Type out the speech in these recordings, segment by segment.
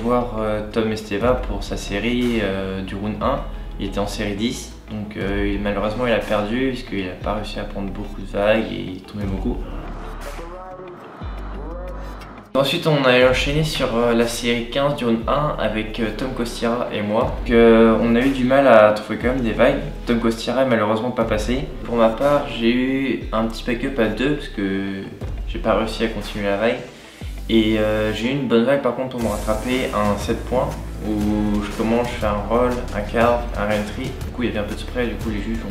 voir Tom Esteva pour sa série du round 1. Il était en série 10, donc malheureusement il a perdu parce qu'il n'a pas réussi à prendre beaucoup de vagues et il tombait beaucoup. Ensuite on a enchaîné sur la série 15 du round 1 avec Tom Kostira et moi. On a eu du mal à trouver quand même des vagues. Tom Kostira est malheureusement pas passé. Pour ma part j'ai eu un petit pack-up à 2 parce que j'ai pas réussi à continuer la vague. Et j'ai eu une bonne vague par contre pour me rattraper un 7 points où je commence, je fais un roll, un carve, un re-entry. Du coup il y avait un peu de spray, du coup les juges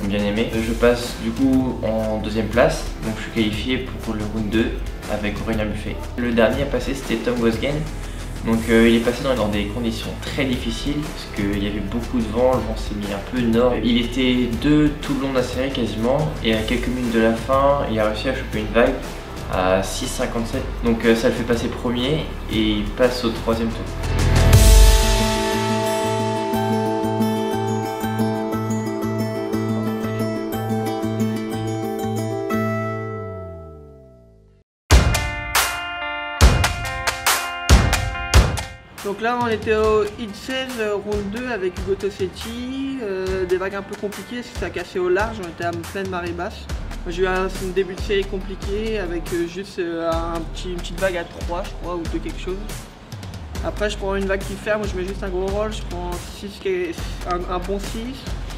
ont bien aimé. Je passe du coup en 2ème place, donc je suis qualifié pour le round 2 avec Aurélien Buffet. Le dernier à passer c'était Tom Gosgen. Donc il est passé dans des conditions très difficiles parce qu'il y avait beaucoup de vent, le vent s'est mis un peu nord. Il était 2 tout le long de la série quasiment et à quelques minutes de la fin il a réussi à choper une vague à 6,57. Donc ça le fait passer premier et il passe au 3ème tour. Donc là on était au hit 16 round 2 avec Hugo Tossetti, des vagues un peu compliquées parce que ça a cassé au large, on était à pleine marée basse. J'ai eu un début de série compliqué avec juste une petite vague à 3 je crois ou 2 quelque chose. Après je prends une vague qui ferme, je mets juste un gros roll, je prends un bon 6,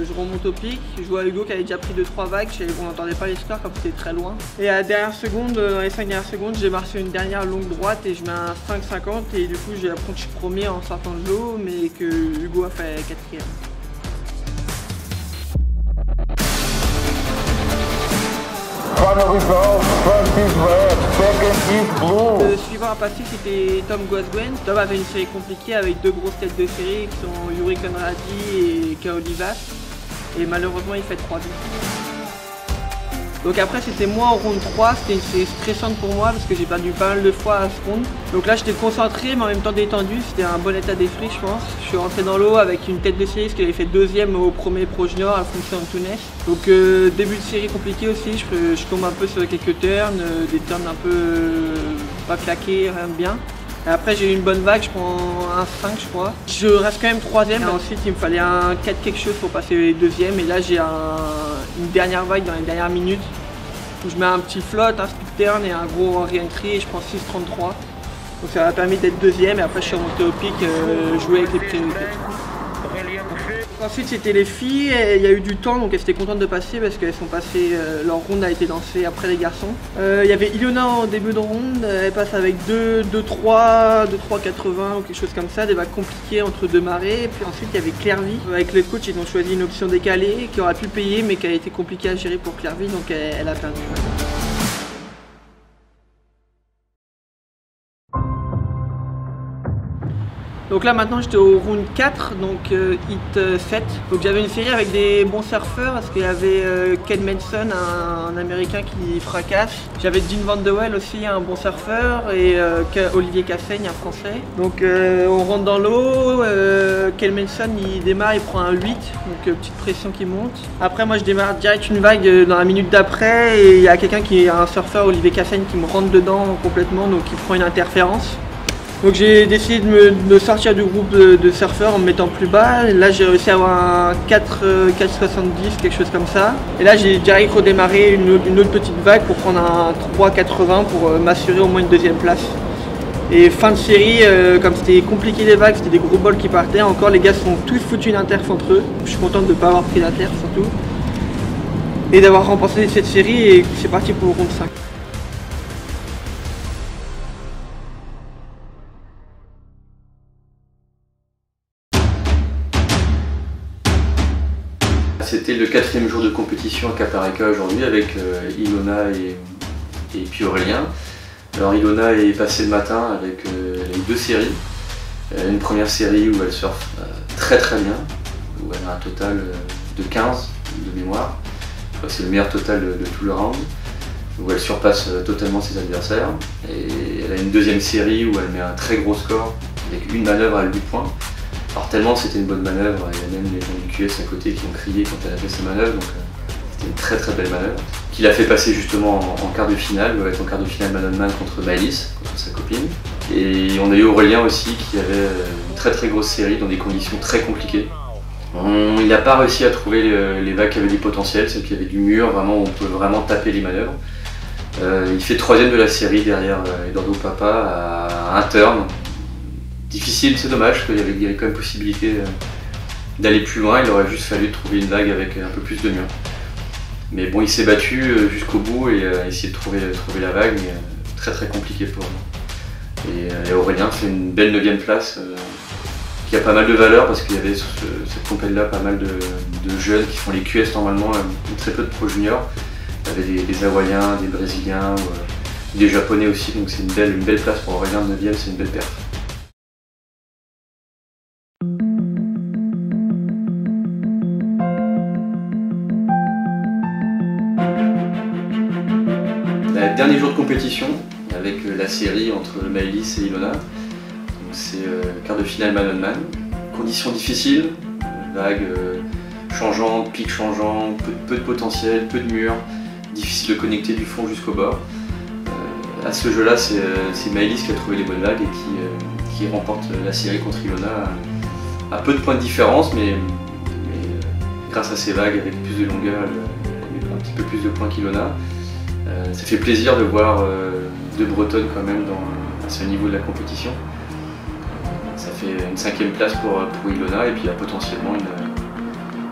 je remonte au pic, je vois Hugo qui avait déjà pris 2-3 vagues, on n'entendait pas les scores comme c'était très loin. Et à la dernière seconde, dans les 5 dernières secondes, j'ai marqué une dernière longue droite et je mets un 5,50 et du coup j'ai l'impression que je suis premier en sortant de l'eau mais que Hugo a fait 4ème. Le suivant à passer c'était Tom Gosgen. Tom avait une série compliquée avec 2 grosses têtes de série qui sont Yuri Conradi et Kaolivas. Et malheureusement il fait 3-2. Donc après c'était moi au round 3, c'était une série stressante pour moi parce que j'ai perdu pas mal de fois à ce round. Donc là j'étais concentré mais en même temps détendu, c'était un bon état d'esprit je pense. Je suis rentré dans l'eau avec une tête de série parce qu'elle avait fait 2ème au premier Pro Junior à Fonction Antunes. Donc début de série compliqué aussi, je tombe un peu sur quelques turns, des turns un peu pas claqués, rien de bien. Et après j'ai eu une bonne vague, je prends un 5 je crois. Je reste quand même 3ème, ensuite il me fallait un 4 quelque chose pour passer 2ème et là j'ai une dernière vague dans les dernières minutes où je mets un petit flotte, un speed turn et un gros re-entry et je prends 6,33. Donc ça m'a permis d'être 2ème et après je suis remonté au pic, jouer avec les priorités. Ensuite c'était les filles, et il y a eu du temps donc elles étaient contentes de passer parce qu'elles sont passées, leur round a été lancée après les garçons. Il y avait Ilona en début de round, elle passe avec 2-3, 2-3-80 ou quelque chose comme ça, des vagues compliquées entre 2 marées. Et puis ensuite il y avait Clairvy, avec le coach ils ont choisi une option décalée qui aurait pu payer mais qui a été compliquée à gérer pour Clairvy donc elle a perdu. Donc là maintenant j'étais au round 4, donc hit 7. Donc j'avais une série avec des bons surfeurs parce qu'il y avait Ken Manson, un américain qui fracasse. J'avais Dean Van de Well aussi, un bon surfeur, et Olivier Cassaigne, un français. Donc on rentre dans l'eau, Ken Manson il démarre, il prend un 8, donc petite pression qui monte. Après moi je démarre direct une vague dans la minute d'après et il y a quelqu'un qui est un surfeur, Olivier Cassaigne, qui me rentre dedans complètement, donc il prend une interférence. Donc j'ai décidé de me sortir du groupe de surfeurs en me mettant plus bas. Et là j'ai réussi à avoir un 4,70, quelque chose comme ça. Et là j'ai direct redémarré une autre petite vague pour prendre un 3,80 pour m'assurer au moins une 2ème place. Et fin de série, comme c'était compliqué les vagues, c'était des gros bols qui partaient. Encore les gars se sont tous foutus une interf entre eux. Je suis content de ne pas avoir pris d'interf surtout. Et d'avoir remporté cette série et c'est parti pour le round 5. C'était le 4ème jour de compétition à Caparica aujourd'hui avec Ilona et puis Aurélien. Alors Ilona est passée le matin avec elle a eu 2 séries. Une première série où elle surfe très bien, où elle a un total de 15 de mémoire. C'est le meilleur total de tout le round, où elle surpasse totalement ses adversaires. Et elle a une 2ème série où elle met un très gros score avec une manœuvre à 8 points. Alors tellement c'était une bonne manœuvre, il y a même les gens du QS à côté qui ont crié quand elle a fait sa manœuvre, donc C'était une très très belle manœuvre, qui l'a fait passer justement en quart de finale, être en quart de finale man-on-man contre Maëlys, contre sa copine. Et on a eu Aurélien aussi qui avait une très très grosse série dans des conditions très compliquées. Il n'a pas réussi à trouver les vagues qui avaient du potentiel, celles qui avaient du mur, vraiment où on peut vraiment taper les manœuvres. Il fait 3e de la série derrière Eduardo Papa à un turn. Difficile, c'est dommage, qu'il y avait quand même possibilité d'aller plus loin, il aurait juste fallu trouver une vague avec un peu plus de mur. Mais bon, il s'est battu jusqu'au bout et a essayé de trouver la vague, mais très très compliqué pour lui. Et Aurélien fait une belle 9e place qui a pas mal de valeur parce qu'il y avait sur cette compète-là pas mal de jeunes qui font les QS normalement, très peu de pro juniors. Il y avait des Hawaïens, des Brésiliens, des Japonais aussi, donc c'est une belle place pour Aurélien, 9e, c'est une belle perf. Dernier jour de compétition avec la série entre Maëlys et Ilona. C'est quart de finale man-on-man. Conditions difficiles, vagues changeantes, pics changeants, peu de potentiel, peu de murs, difficile de connecter du fond jusqu'au bord. À ce jeu-là, c'est Maëlys qui a trouvé les bonnes vagues et qui remporte la série contre Ilona à peu de points de différence, mais grâce à ces vagues avec plus de longueur, elle met un petit peu plus de points qu'Ilona. Ça fait plaisir de voir deux Bretonnes quand même à ce niveau de la compétition. Ça fait une 5e place pour Ilona et puis il y a potentiellement,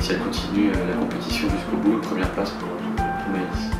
si elle continue la compétition jusqu'au bout, une première place pour Maëlys.